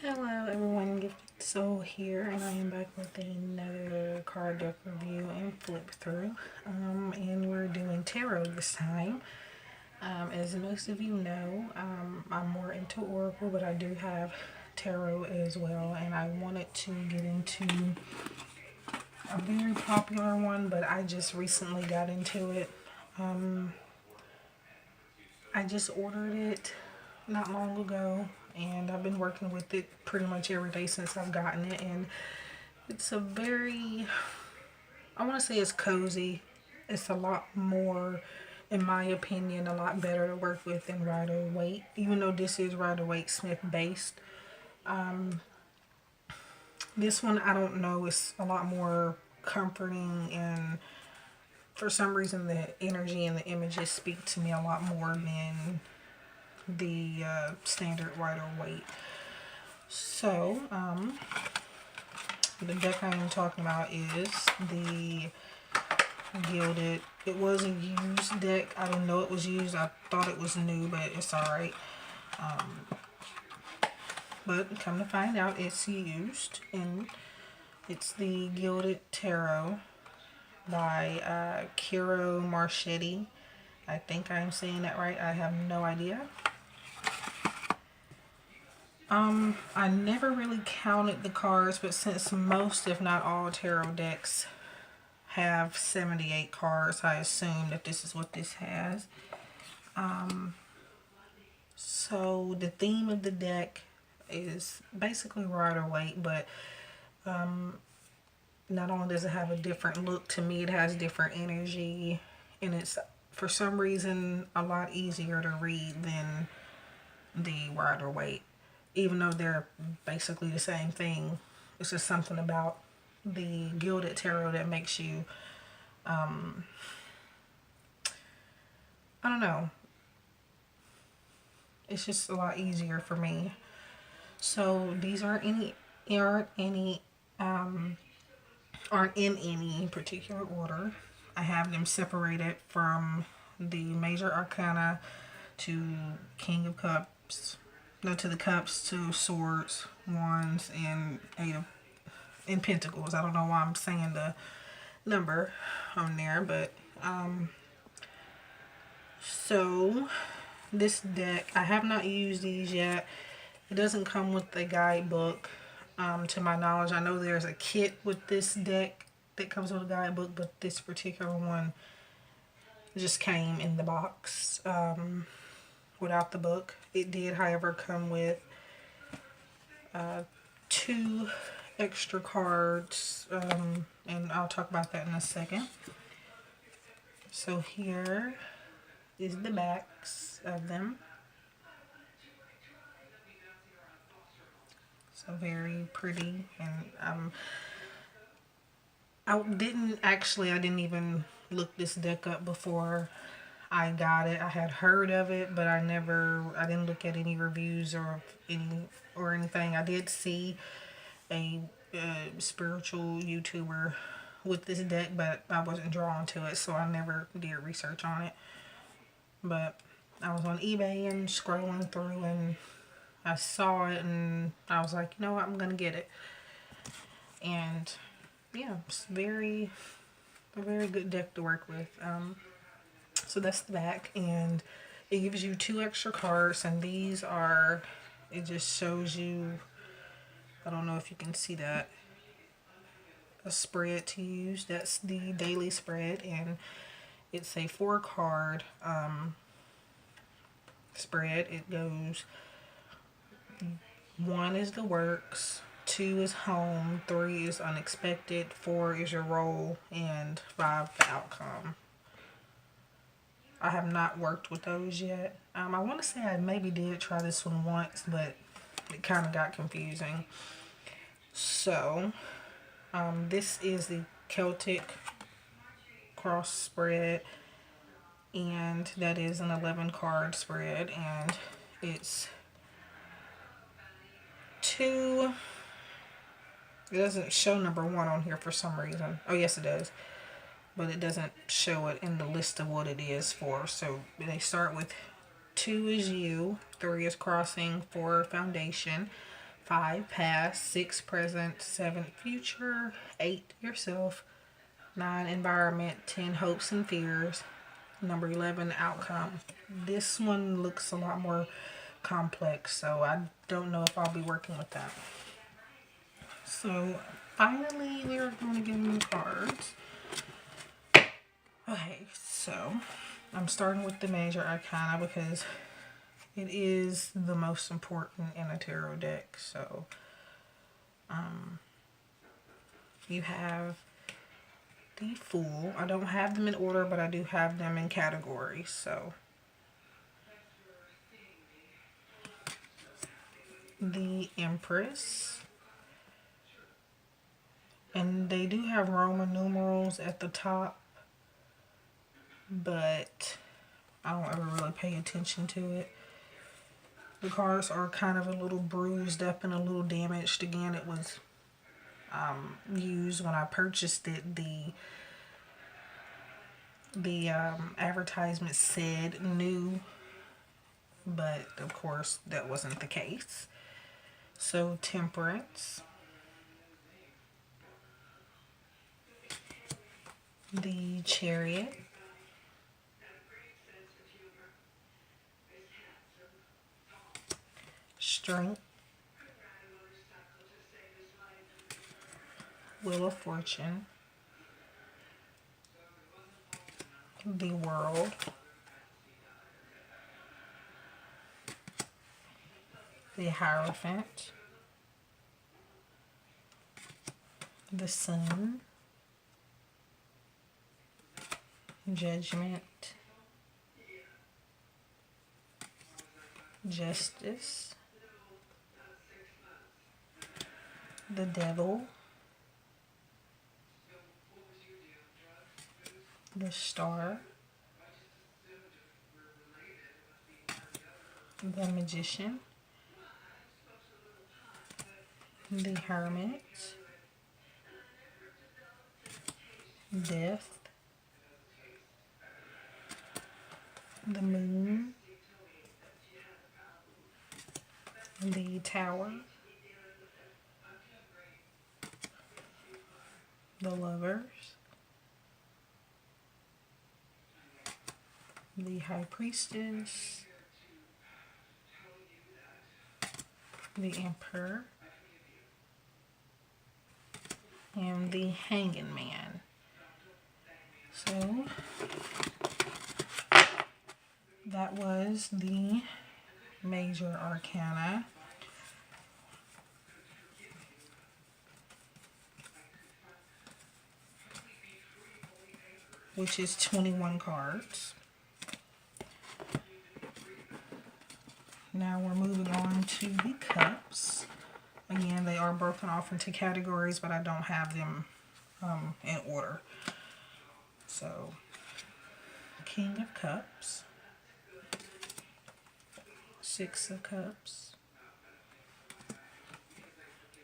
Hello everyone, Gifted Soul here, and I am back with another card deck review and flip through. And we're doing tarot this time. As most of you know, I'm more into Oracle, but I do have tarot as well, and I wanted to get into a very popular one, but I just recently got into it. I just ordered it not long ago, and I've been working with it pretty much every day since I've gotten it, and it's a very, I want to say it's cozy. It's a lot more, in my opinion, a lot better to work with than Rider-Waite, even though this is Rider-Waite Smith based. This one, I don't know, it's a lot more comforting, and for some reason the energy and the images speak to me a lot more than the standard Rider-Waite. So, the deck I am talking about is the Gilded. It was a used deck. I didn't know it was used. I thought it was new, but it's alright. But come to find out, it's used. And it's the Gilded Tarot by Ciro Marchetti. I think I'm saying that right. I have no idea. I never really counted the cards, but since most, if not all, tarot decks have 78 cards, I assume that this is what this has. So the theme of the deck is basically Rider-Waite, but not only does it have a different look, to me it has different energy, and it's for some reason a lot easier to read than the Rider-Waite. Even though they're basically the same thing, it's just something about the Gilded Tarot that makes you, I don't know, it's just a lot easier for me. So these aren't in any particular order. I have them separated from the Major Arcana to King of Cups. No, to the Cups, to Swords, Wands, and and Pentacles. I don't know why I'm saying the number on there, but so this deck, I have not used these yet. It doesn't come with a guidebook, to my knowledge. I know there's a kit with this deck that comes with a guidebook, but this particular one just came in the box without the book. It did, however, come with 2 extra cards, and I'll talk about that in a second. So here is the backs of them. So very pretty, and I didn't even look this deck up before I got it. I had heard of it, but I didn't look at any reviews or anything. I did see a spiritual YouTuber with this deck, but I wasn't drawn to it, so I never did research on it. But I was on eBay and scrolling through, and I saw it, and I was like, you know what, I'm gonna get it. And yeah, it's a very good deck to work with. So that's the back, and it gives you 2 extra cards, and these are, it just shows you, I don't know if you can see that, a spread to use. That's the daily spread, and it's a 4 card spread. It goes, 1 is the works, 2 is home, 3 is unexpected, 4 is your role, and 5 the outcome. I have not worked with those yet. I want to say I maybe did try this one once, but it kind of got confusing. So, this is the Celtic cross spread, and that is an 11 card spread, and it's 2. It doesn't show number 1 on here for some reason. Oh yes, it does, but it doesn't show it in the list of what it is for. So they start with 2 is you, 3 is crossing, 4 foundation, 5 past, 6 present, 7 future, 8 yourself, 9 environment, 10 hopes and fears, number 11 outcome. This one looks a lot more complex, so I don't know if I'll be working with that. So finally we're going to give them the cards. Okay, so I'm starting with the major arcana because it is the most important in a tarot deck. So you have the Fool. I don't have them in order, but I do have them in categories. So the Empress, and they do have Roman numerals at the top, but I don't ever really pay attention to it. The cards are kind of a little bruised up and a little damaged. Again, it was used when I purchased it. The advertisement said new, but of course that wasn't the case. So Temperance, the Chariot, Strength, Wheel of Fortune, the World, the Hierophant, the Sun, Judgment, Justice, the Devil, the Star, the Magician, the Hermit, Death, the Moon, the Tower, the Lovers, the High Priestess, the Emperor, and the Hanging Man. So that was the major arcana. Which is 21 cards. Now we're moving on to the Cups. Again, they are broken off into categories, but I don't have them in order. So, King of Cups, Six of Cups,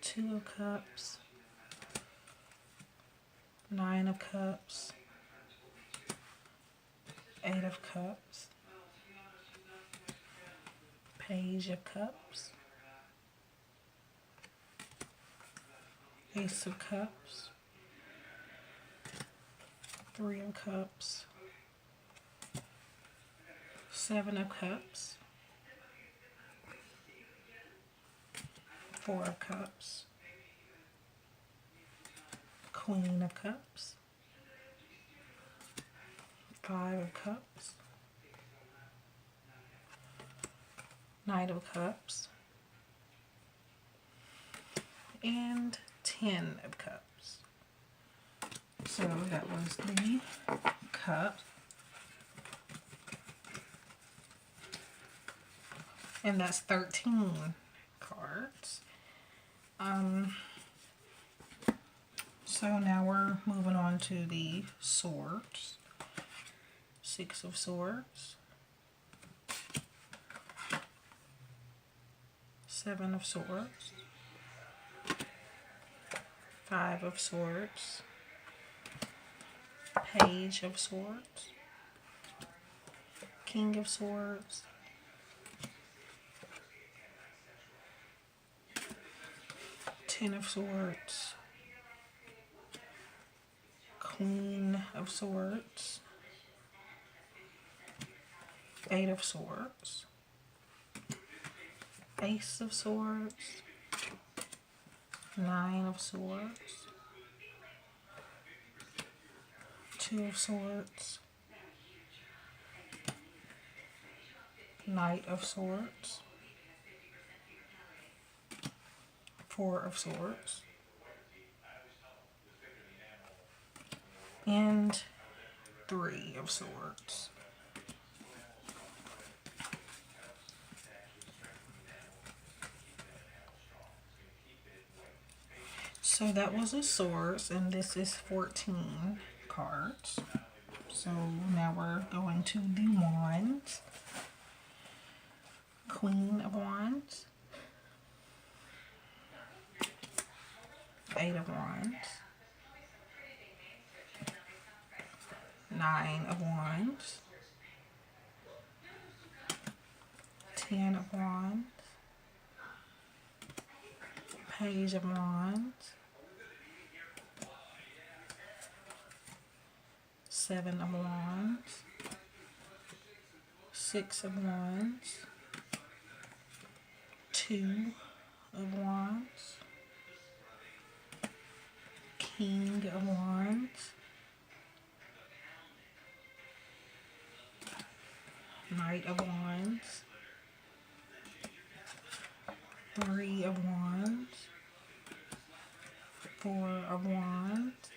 Two of Cups, Nine of Cups, Eight of Cups, Page of Cups, Ace of Cups, Three of Cups, Seven of Cups, Four of Cups, Queen of Cups, Five of Cups, Knight of Cups, and 10 of Cups. So that was the Cup. And that's 13 cards. So now we're moving on to the Swords. Six of Swords, Seven of Swords, Five of Swords, Page of Swords, King of Swords, Ten of Swords, Queen of Swords, Eight of Swords, Ace of Swords, Nine of Swords, Two of Swords, Knight of Swords, Four of Swords, and Three of Swords. So that was a Swords, and this is 14 cards. So now we're going to the Wands. Queen of Wands, Eight of Wands, Nine of Wands, Ten of Wands, Page of Wands, Seven of Wands, Six of Wands, Two of Wands, King of Wands, Knight of Wands, Three of Wands, Four of Wands,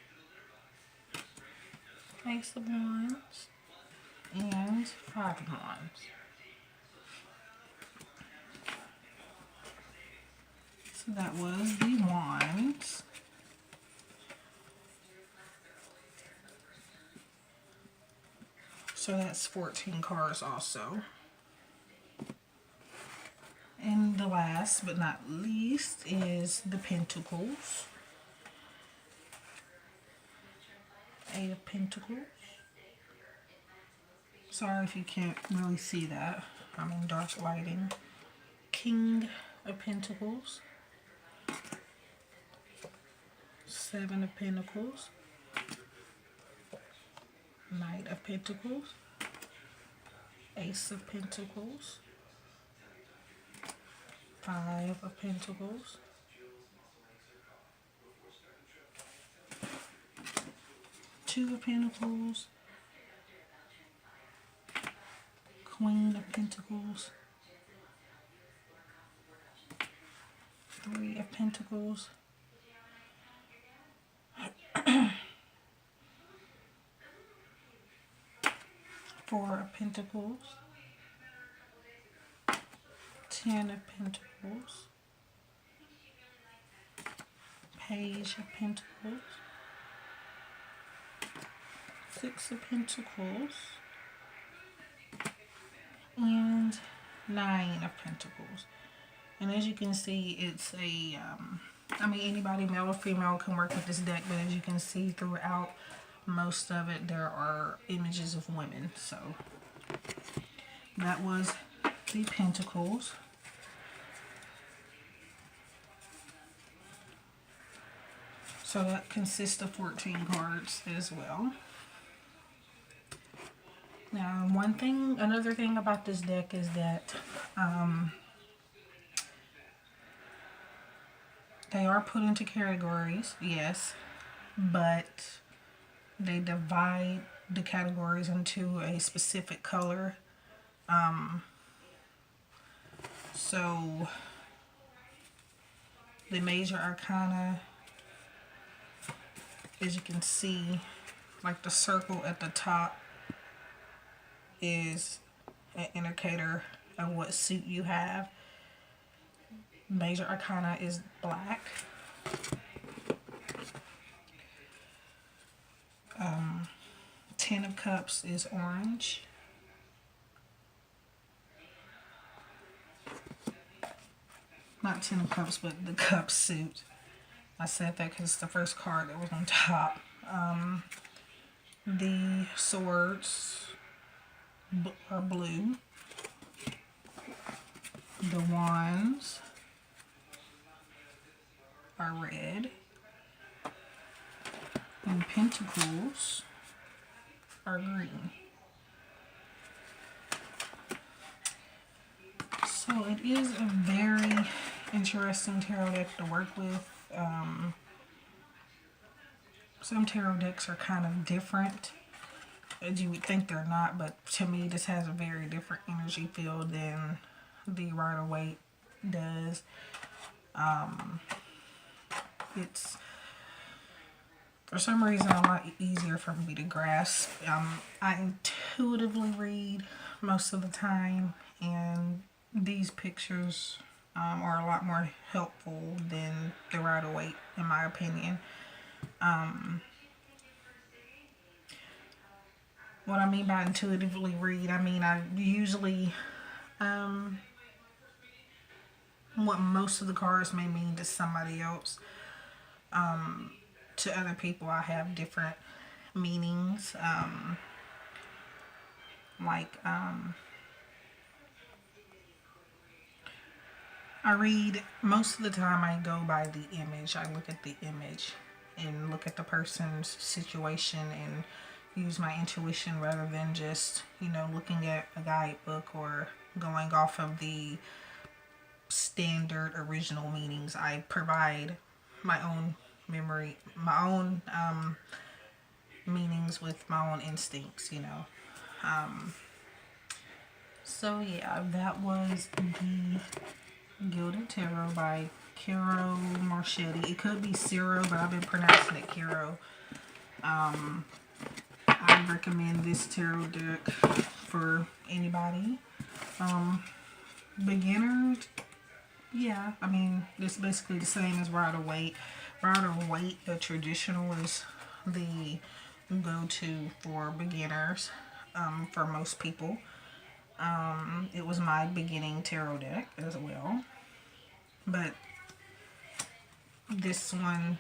Ace of Wands, and Five of Wands. So that was the Wands. So that's 14 cards also. And the last but not least is the Pentacles. Eight of Pentacles. Sorry if you can't really see that. I'm in dark lighting. King of Pentacles. Seven of Pentacles. Knight of Pentacles. Ace of Pentacles. Five of Pentacles. Two of Pentacles. Queen of Pentacles. Three of Pentacles. Four of Pentacles. Ten of Pentacles. Page of Pentacles. Six of Pentacles. And Nine of Pentacles. And as you can see, it's a, I mean, anybody, male or female, can work with this deck, but as you can see throughout most of it, there are images of women. So that was the Pentacles. So that consists of 14 cards as well. Now, another thing about this deck is that they are put into categories, yes, but they divide the categories into a specific color. So the major arcana, as you can see, like the circle at the top is an indicator of what suit you have. Major arcana is black. Ten of Cups is orange. Not Ten of Cups, but the Cup suit. I said that because it's the first card that was on top. The Swords are blue. The Wands are red. And Pentacles are green. So it is a very interesting tarot deck to work with. Some tarot decks are kind of different, as you would think they're not, but to me this has a very different energy field than the Rider-Waite does. It's for some reason a lot easier for me to grasp. I intuitively read most of the time, and these pictures are a lot more helpful than the Rider-Waite, in my opinion. What I mean by intuitively read, I mean I usually, what most of the cards may mean to somebody else. To other people, I have different meanings. I read, most of the time I go by the image. I look at the image and look at the person's situation and use my intuition rather than just, you know, looking at a guidebook or going off of the standard original meanings. I provide my own memory, my own meanings with my own instincts, you know. So yeah, that was the Gilded Tarot by Ciro Marchetti. It could be Ciro, but I've been pronouncing it Ciro. I recommend this tarot deck for anybody. Beginners, yeah, I mean, it's basically the same as Rider-Waite. Rider-Waite, the traditional, is the go-to for beginners, for most people. It was my beginning tarot deck as well. But this one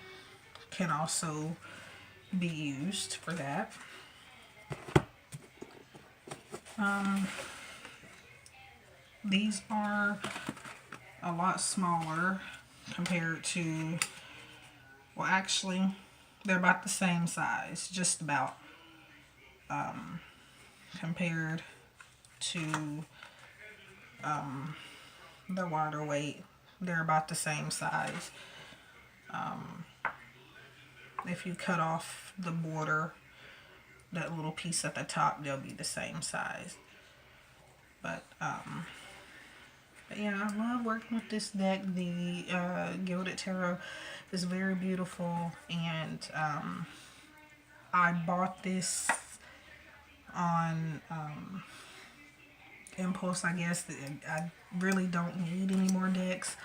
can also be used for that. These are a lot smaller compared to, well, actually they're about the same size, just about, compared to the Rider-Waite. They're about the same size. If you cut off the border, that little piece at the top, they'll be the same size. But yeah, I love working with this deck. The Gilded Tarot is very beautiful, and I bought this on impulse, I guess. I really don't need any more decks,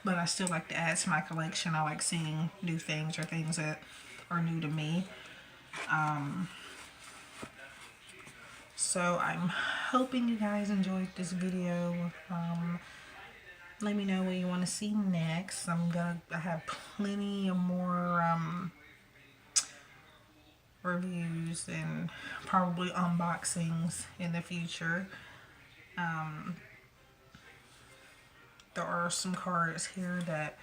but I still like to add to my collection. I like seeing new things or things that are new to me. So I'm hoping you guys enjoyed this video. Let me know what you want to see next. I have plenty of more reviews and probably unboxings in the future. There are some cards here that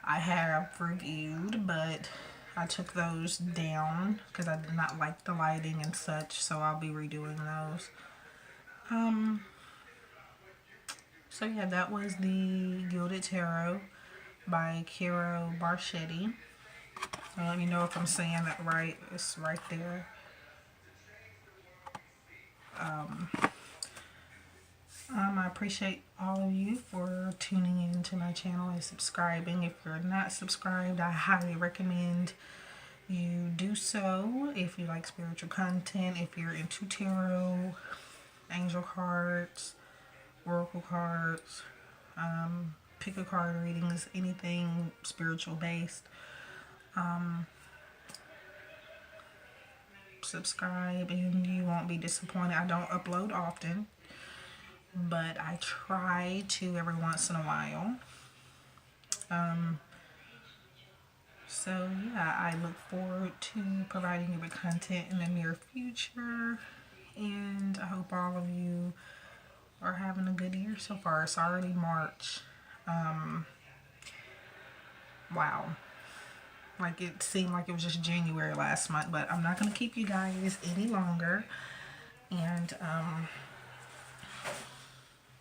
I have reviewed, but I took those down because I did not like the lighting and such, so I'll be redoing those. So yeah, that was the Gilded Tarot by Ciro Marchetti. Let me know if I'm saying that right. It's right there. I appreciate all of you for tuning in to my channel and subscribing. If you're not subscribed, I highly recommend you do so. If you like spiritual content, if you're into tarot, angel cards, oracle cards, pick a card readings, anything spiritual based, subscribe and you won't be disappointed. I don't upload often, but I try to every once in a while. So yeah, I look forward to providing you with content in the near future, and I hope all of you are having a good year so far. It's already March. wow. Like, it seemed like it was just January last month, but I'm not going to keep you guys any longer. And,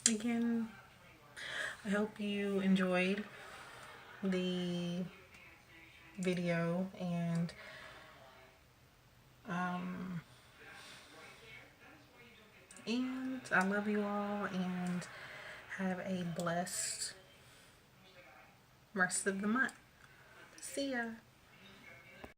again, I hope you enjoyed the video, and, I love you all, and have a blessed rest of the month. See ya.